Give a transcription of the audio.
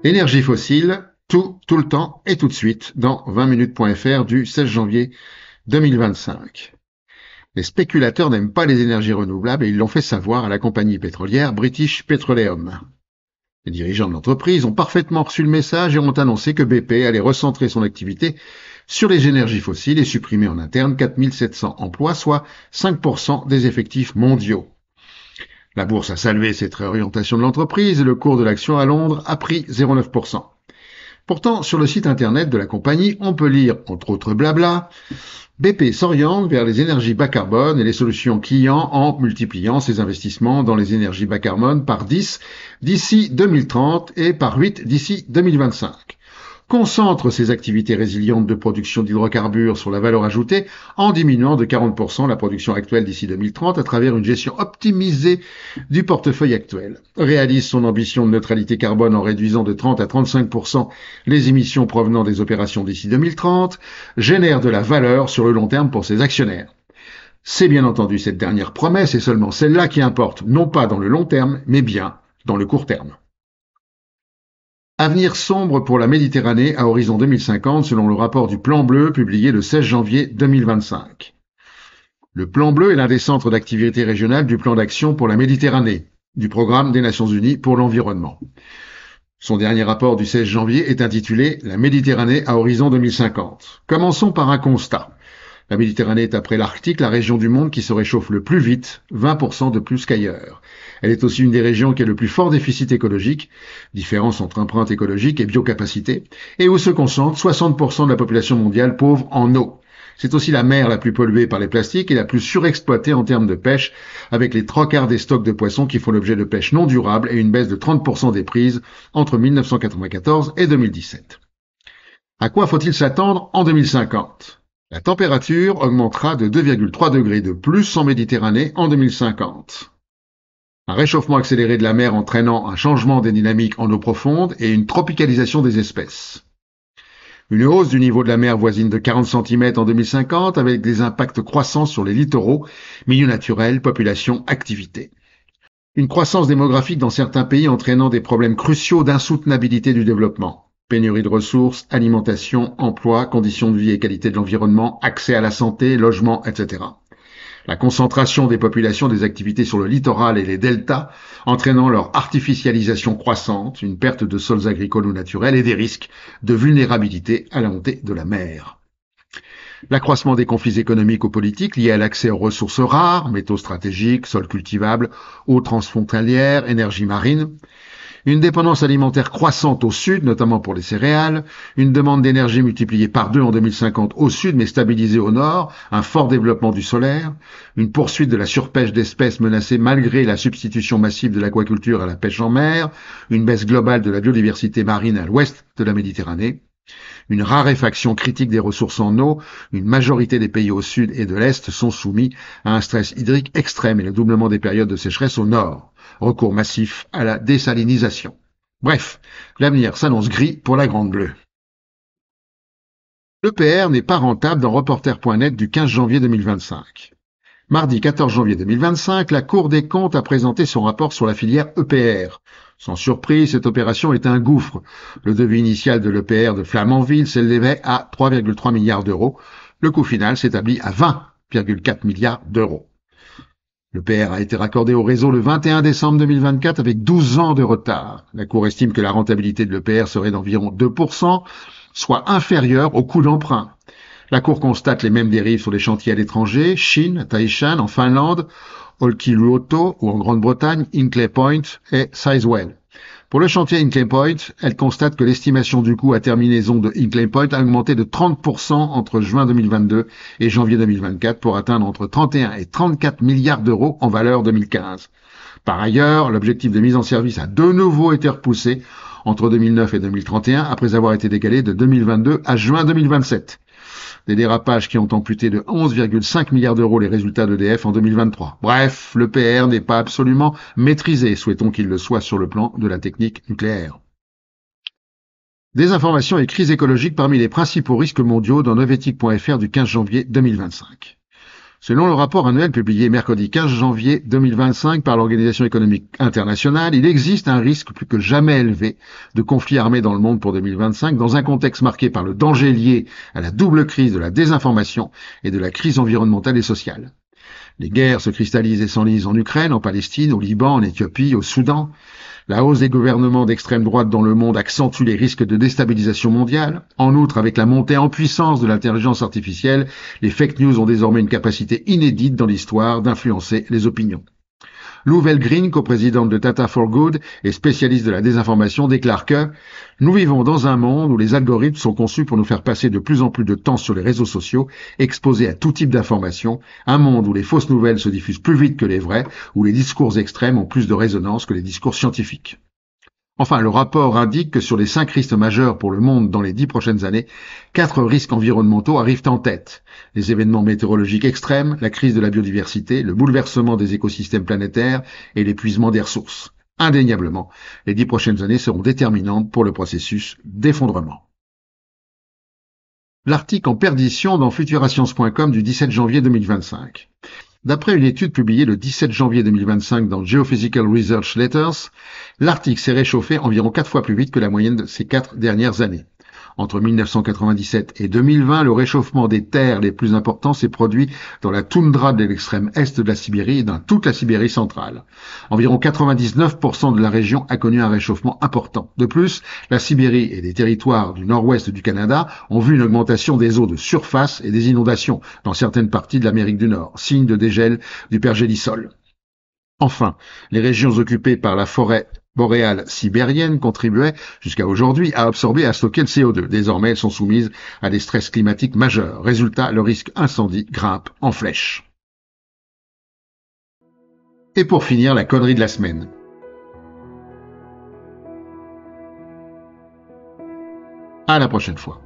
Énergie fossile, tout le temps et tout de suite dans 20minutes.fr du 16 janvier 2025. Les spéculateurs n'aiment pas les énergies renouvelables et ils l'ont fait savoir à la compagnie pétrolière British Petroleum. Les dirigeants de l'entreprise ont parfaitement reçu le message et ont annoncé que BP allait recentrer son activité sur les énergies fossiles et supprimer en interne 4700 emplois, soit 5% des effectifs mondiaux. La bourse a salué cette réorientation de l'entreprise et le cours de l'action à Londres a pris 0,9%. Pourtant, sur le site internet de la compagnie, on peut lire, entre autres blabla, BP s'oriente vers les énergies bas carbone et les solutions clients en multipliant ses investissements dans les énergies bas carbone par 10 d'ici 2030 et par 8 d'ici 2025. Concentre ses activités résilientes de production d'hydrocarbures sur la valeur ajoutée en diminuant de 40% la production actuelle d'ici 2030 à travers une gestion optimisée du portefeuille actuel. Réalise son ambition de neutralité carbone en réduisant de 30 à 35% les émissions provenant des opérations d'ici 2030, génère de la valeur sur le long terme pour ses actionnaires. C'est bien entendu cette dernière promesse et seulement celle-là qui importe, non pas dans le long terme, mais bien dans le court terme. Avenir sombre pour la Méditerranée à horizon 2050 selon le rapport du Plan Bleu publié le 16 janvier 2025. Le Plan Bleu est l'un des centres d'activité régionale du Plan d'action pour la Méditerranée, du Programme des Nations Unies pour l'environnement. Son dernier rapport du 16 janvier est intitulé « La Méditerranée à horizon 2050 ». Commençons par un constat. La Méditerranée est après l'Arctique la région du monde qui se réchauffe le plus vite, 20% de plus qu'ailleurs. Elle est aussi une des régions qui a le plus fort déficit écologique, différence entre empreinte écologique et biocapacité, et où se concentre 60% de la population mondiale pauvre en eau. C'est aussi la mer la plus polluée par les plastiques et la plus surexploitée en termes de pêche, avec les 3/4 des stocks de poissons qui font l'objet de pêche non durable et une baisse de 30% des prises entre 1994 et 2017. À quoi faut-il s'attendre en 2050 ? La température augmentera de 2,3 degrés de plus en Méditerranée en 2050. Un réchauffement accéléré de la mer entraînant un changement des dynamiques en eau profonde et une tropicalisation des espèces. Une hausse du niveau de la mer voisine de 40 cm en 2050 avec des impacts croissants sur les littoraux, milieux naturels, population, activités. Une croissance démographique dans certains pays entraînant des problèmes cruciaux d'insoutenabilité du développement. Pénurie de ressources, alimentation, emploi, conditions de vie et qualité de l'environnement, accès à la santé, logement, etc. La concentration des populations des activités sur le littoral et les deltas, entraînant leur artificialisation croissante, une perte de sols agricoles ou naturels et des risques de vulnérabilité à la montée de la mer. L'accroissement des conflits économiques ou politiques liés à l'accès aux ressources rares, métaux stratégiques, sols cultivables, eaux transfrontalières, énergie marine. Une dépendance alimentaire croissante au sud, notamment pour les céréales, une demande d'énergie multipliée par 2 en 2050 au sud mais stabilisée au nord, un fort développement du solaire, une poursuite de la surpêche d'espèces menacées malgré la substitution massive de l'aquaculture à la pêche en mer, une baisse globale de la biodiversité marine à l'ouest de la Méditerranée, une raréfaction critique des ressources en eau, une majorité des pays au sud et de l'est sont soumis à un stress hydrique extrême et le doublement des périodes de sécheresse au nord. Recours massif à la désalinisation. Bref, l'avenir s'annonce gris pour la Grande Bleue. L'EPR n'est pas rentable dans Reporter.net du 15 janvier 2025. Mardi 14 janvier 2025, la Cour des comptes a présenté son rapport sur la filière EPR. Sans surprise, cette opération est un gouffre. Le devis initial de l'EPR de Flamanville s'élevait à 3,3 milliards d'euros. Le coût final s'établit à 20,4 milliards d'euros. L'EPR a été raccordé au réseau le 21 décembre 2024 avec 12 ans de retard. La Cour estime que la rentabilité de l'EPR serait d'environ 2%, soit inférieure au coût d'emprunt. La Cour constate les mêmes dérives sur les chantiers à l'étranger, Chine, Taishan, en Finlande, Olkiluoto ou en Grande-Bretagne, Hinkley Point et Sizewell. Pour le chantier Hinkley Point, elle constate que l'estimation du coût à terminaison de Hinkley Point a augmenté de 30% entre juin 2022 et janvier 2024 pour atteindre entre 31 et 34 milliards d'euros en valeur 2015. Par ailleurs, l'objectif de mise en service a de nouveau été repoussé entre 2009 et 2031 après avoir été décalé de 2022 à juin 2027. Des dérapages qui ont amputé de 11,5 milliards d'euros les résultats d'EDF en 2023. Bref, l'EPR n'est pas absolument maîtrisé, souhaitons qu'il le soit sur le plan de la technique nucléaire. Désinformation et crise écologique parmi les principaux risques mondiaux dans Novetic.fr du 15 janvier 2025. Selon le rapport annuel publié mercredi 15 janvier 2025 par l'Organisation économique internationale, il existe un risque plus que jamais élevé de conflits armés dans le monde pour 2025, dans un contexte marqué par le danger lié à la double crise de la désinformation et de la crise environnementale et sociale. Les guerres se cristallisent et s'enlisent en Ukraine, en Palestine, au Liban, en Éthiopie, au Soudan. La hausse des gouvernements d'extrême droite dans le monde accentue les risques de déstabilisation mondiale. En outre, avec la montée en puissance de l'intelligence artificielle, les fake news ont désormais une capacité inédite dans l'histoire d'influencer les opinions. Lou Velgrin, coprésidente de Data for Good et spécialiste de la désinformation, déclare que « Nous vivons dans un monde où les algorithmes sont conçus pour nous faire passer de plus en plus de temps sur les réseaux sociaux, exposés à tout type d'informations, un monde où les fausses nouvelles se diffusent plus vite que les vraies, où les discours extrêmes ont plus de résonance que les discours scientifiques. » Enfin, le rapport indique que sur les 5 risques majeurs pour le monde dans les 10 prochaines années, 4 risques environnementaux arrivent en tête. Les événements météorologiques extrêmes, la crise de la biodiversité, le bouleversement des écosystèmes planétaires et l'épuisement des ressources. Indéniablement, les 10 prochaines années seront déterminantes pour le processus d'effondrement. L'article en perdition dans futurascience.com du 17 janvier 2025. D'après une étude publiée le 17 janvier 2025 dans Geophysical Research Letters, l'Arctique s'est réchauffé environ 4 fois plus vite que la moyenne de ces 4 dernières années. Entre 1997 et 2020, le réchauffement des terres les plus importants s'est produit dans la toundra de l'extrême est de la Sibérie et dans toute la Sibérie centrale. Environ 99% de la région a connu un réchauffement important. De plus, la Sibérie et les territoires du nord-ouest du Canada ont vu une augmentation des eaux de surface et des inondations dans certaines parties de l'Amérique du Nord, signe de dégel du pergélisol. Enfin, les régions occupées par la forêt boréale sibérienne contribuaient jusqu'à aujourd'hui à absorber et à stocker le CO2. Désormais, elles sont soumises à des stress climatiques majeurs. Résultat, le risque incendie grimpe en flèche. Et pour finir, la connerie de la semaine. À la prochaine fois.